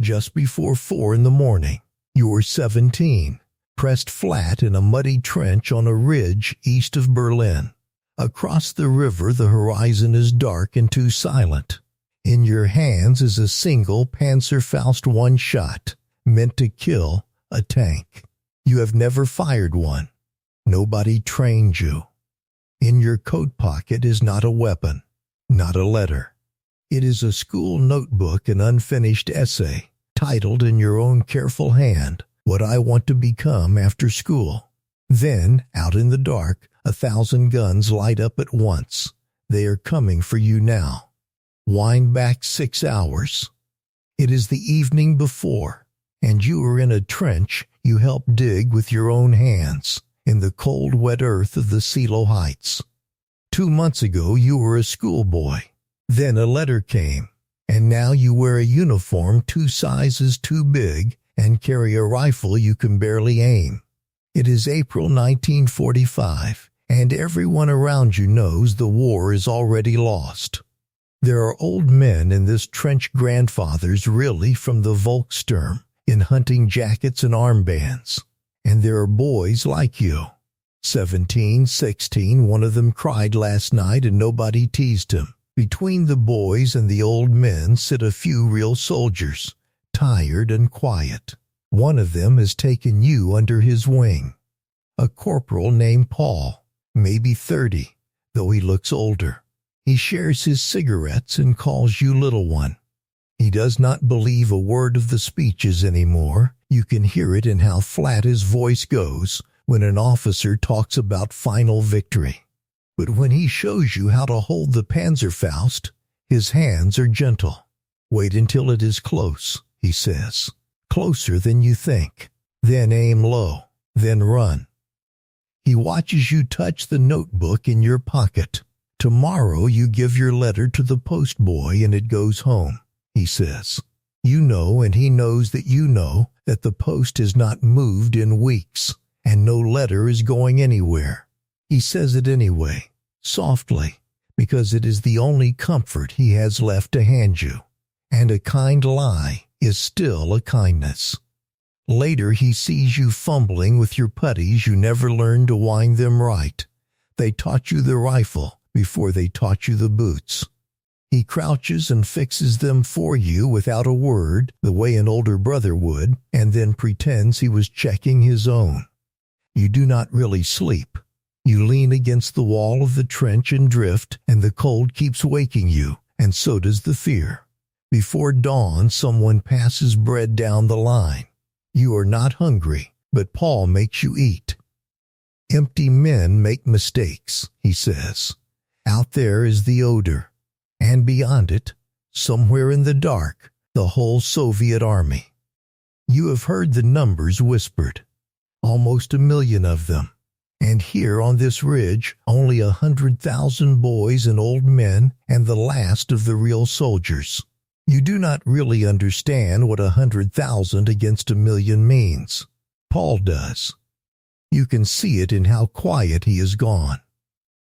Just before 4 in the morning, you are 17, pressed flat in a muddy trench on a ridge east of Berlin. Across the river, the horizon is dark and too silent. In your hands is a single Panzerfaust one-shot, meant to kill a tank. You have never fired one. Nobody trained you. In your coat pocket is not a weapon, not a letter. It is a school notebook, an unfinished essay, titled in your own careful hand, "What I Want to Become After School." Then, out in the dark, 1,000 guns light up at once. They are coming for you now. Wind back 6 hours. It is the evening before, and you are in a trench you helped dig with your own hands, in the cold, wet earth of the Silo Heights. 2 months ago you were a schoolboy. Then a letter came, and now you wear a uniform 2 sizes too big and carry a rifle you can barely aim. It is April 1945, and everyone around you knows the war is already lost. There are old men in this trench, grandfathers really from the Volkssturm, in hunting jackets and armbands. And there are boys like you. 17, 16, one of them cried last night and nobody teased him. Between the boys and the old men sit a few real soldiers, tired and quiet. One of them has taken you under his wing. A corporal named Paul, maybe 30, though he looks older. He shares his cigarettes and calls you little one. He does not believe a word of the speeches anymore. You can hear it in how flat his voice goes when an officer talks about final victory. But when he shows you how to hold the Panzerfaust, his hands are gentle. "Wait until it is close," he says. "Closer than you think. Then aim low. Then run." He watches you touch the notebook in your pocket. "Tomorrow you give your letter to the postboy and it goes home," he says. You know, and he knows that you know, that the post has not moved in weeks, and no letter is going anywhere. He says it anyway, softly, because it is the only comfort he has left to hand you. And a kind lie is still a kindness. Later he sees you fumbling with your puttees. You never learned to wind them right. They taught you the rifle before they taught you the boots. He crouches and fixes them for you without a word, the way an older brother would, and then pretends he was checking his own. You do not really sleep. You lean against the wall of the trench and drift, and the cold keeps waking you, and so does the fear. Before dawn, someone passes bread down the line. You are not hungry, but Paul makes you eat. "Empty men make mistakes," he says. "Out there is the odor. And beyond it, somewhere in the dark, the whole Soviet army." You have heard the numbers whispered. Almost 1 million of them. And here on this ridge, only 100,000 boys and old men, and the last of the real soldiers. You do not really understand what 100,000 against 1 million means. Paul does. You can see it in how quiet he is gone.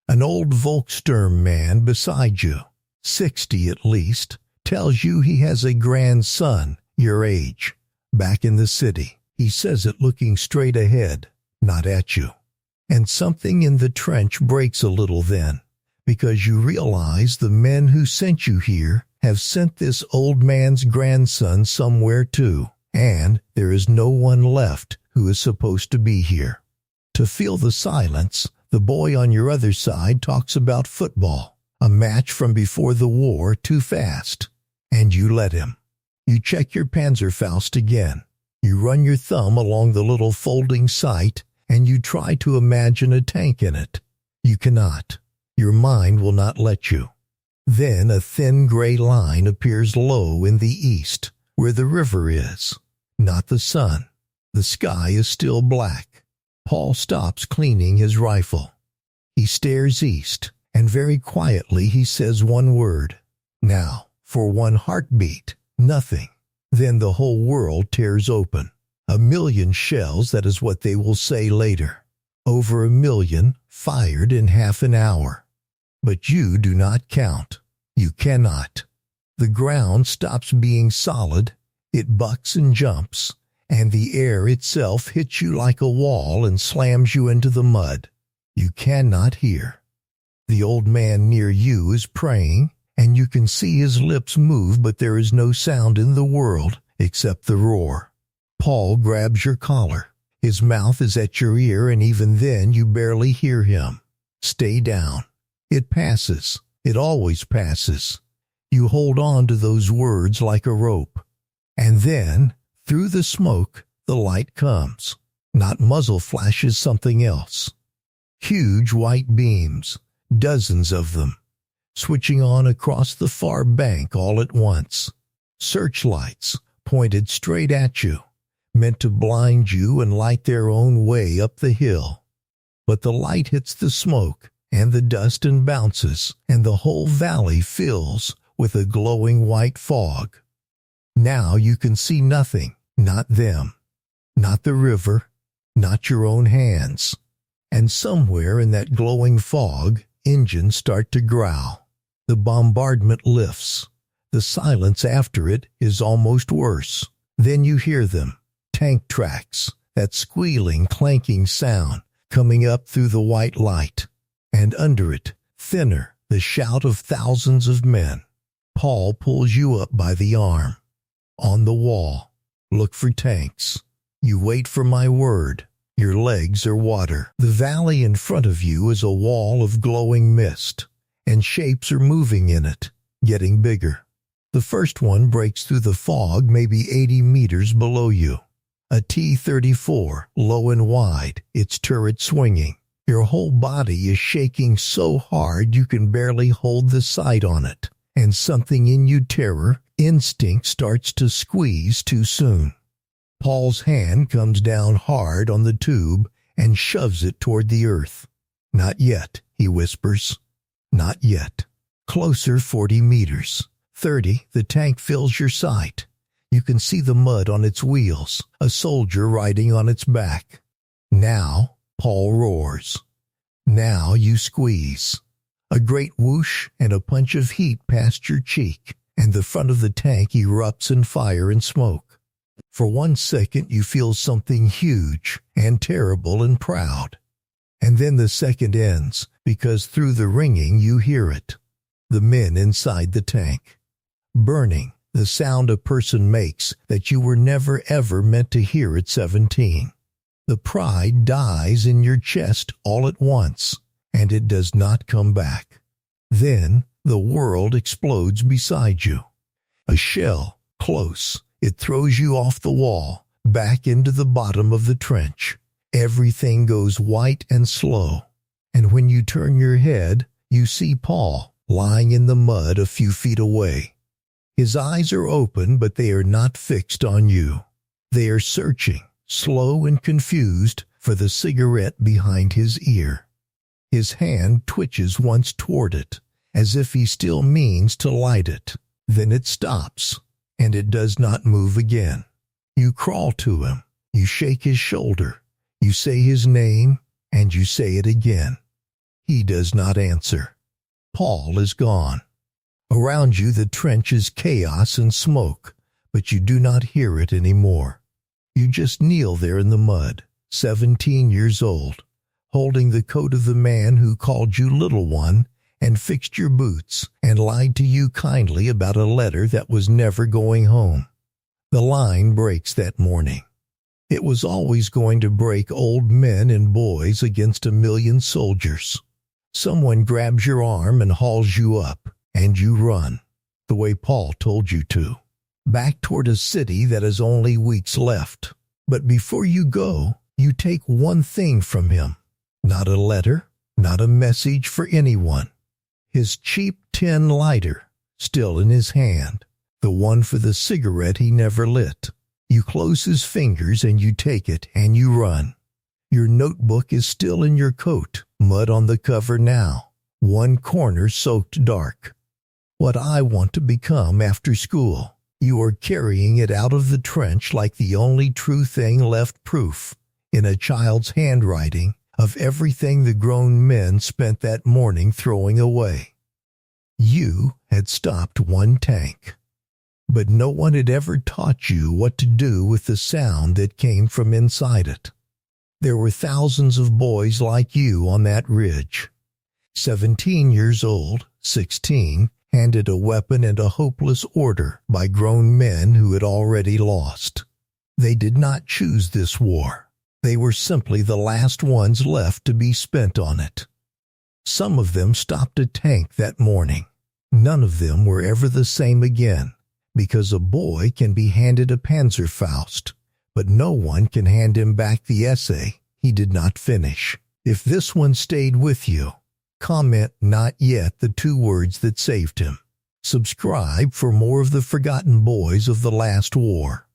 An old Volkssturm man beside you, 60 at least, tells you he has a grandson your age, back in the city. He says it looking straight ahead, not at you. And something in the trench breaks a little then, because you realize the men who sent you here have sent this old man's grandson somewhere too, and there is no one left who is supposed to be here. To feel the silence, the boy on your other side talks about football. A match from before the war, too fast. And you let him. You check your Panzerfaust again. You run your thumb along the little folding sight, and you try to imagine a tank in it. You cannot. Your mind will not let you. Then a thin gray line appears low in the east, where the river is. Not the sun. The sky is still black. Paul stops cleaning his rifle. He stares east. And very quietly he says one word. Now, for one heartbeat, nothing. Then the whole world tears open. 1 million shells, that is what they will say later. Over 1 million, fired in half an hour. But you do not count. You cannot. The ground stops being solid, It bucks and jumps, and the air itself hits you like a wall and slams you into the mud. You cannot hear. The old man near you is praying, and you can see his lips move, but there is no sound in the world except the roar. Paul grabs your collar. His mouth is at your ear, and even then you barely hear him. Stay down. It passes. It always passes. You hold on to those words like a rope. And then, through the smoke, the light comes. Not muzzle flashes, something else. Huge white beams, dozens of them, switching on across the far bank all at once. Searchlights pointed straight at you, meant to blind you and light their own way up the hill. But the light hits the smoke and the dust and bounces, and the whole valley fills with a glowing white fog. Now you can see nothing, not them, not the river, not your own hands. And somewhere in that glowing fog, engines start to growl. The bombardment lifts. The silence after it is almost worse. Then you hear them, tank tracks, that squealing, clanking sound coming up through the white light. And under it, thinner, the shout of thousands of men. Paul pulls you up by the arm. On the wall, look for tanks. You wait for my word. Your legs are water. The valley in front of you is a wall of glowing mist, and shapes are moving in it, getting bigger. The first one breaks through the fog maybe 80 meters below you. A T-34, low and wide, its turret swinging. Your whole body is shaking so hard you can barely hold the sight on it, and something in you, terror, instinct, starts to squeeze too soon. Paul's hand comes down hard on the tube and shoves it toward the earth. Not yet, he whispers. Not yet. Closer 40 meters. 30, the tank fills your sight. You can see the mud on its wheels, a soldier riding on its back. Now, Paul roars. Now you squeeze. A great whoosh and a punch of heat past your cheek, and the front of the tank erupts in fire and smoke. For 1 second you feel something huge and terrible and proud. And then the second ends, because through the ringing you hear it. The men inside the tank. Burning, the sound a person makes that you were never ever meant to hear at 17. The pride dies in your chest all at once, and it does not come back. Then the world explodes beside you. A shell, close. It throws you off the wall, back into the bottom of the trench. Everything goes white and slow. And when you turn your head, you see Paul lying in the mud a few feet away. His eyes are open, but they are not fixed on you. They are searching, slow and confused, for the cigarette behind his ear. His hand twitches once toward it, as if he still means to light it. Then it stops, and it does not move again. You crawl to him. You shake his shoulder. You say his name, and you say it again. He does not answer. Paul is gone. Around you the trench is chaos and smoke, but you do not hear it anymore. You just kneel there in the mud, 17 years old, holding the coat of the man who called you little one and fixed your boots and lied to you kindly about a letter that was never going home. The line breaks that morning. It was always going to break, old men and boys against a million soldiers. Someone grabs your arm and hauls you up, and you run, the way Paul told you to, back toward a city that has only weeks left. But before you go, you take one thing from him. Not a letter, not a message for anyone. His cheap tin lighter, still in his hand, the one for the cigarette he never lit. You close his fingers and you take it and you run. Your notebook is still in your coat, mud on the cover now, one corner soaked dark. What I want to become after school. You are carrying it out of the trench like the only true thing left, proof, in a child's handwriting, of everything the grown men spent that morning throwing away. You had stopped one tank. but no one had ever taught you what to do with the sound that came from inside it. There were thousands of boys like you on that ridge. 17 years old, 16, handed a weapon and a hopeless order by grown men who had already lost. They did not choose this war. They were simply the last ones left to be spent on it. Some of them stopped a tank that morning. None of them were ever the same again, because a boy can be handed a Panzerfaust, but no one can hand him back the essay he did not finish. If this one stayed with you, comment "not yet" the 2 words that saved him. Subscribe for more of the forgotten boys of the last war.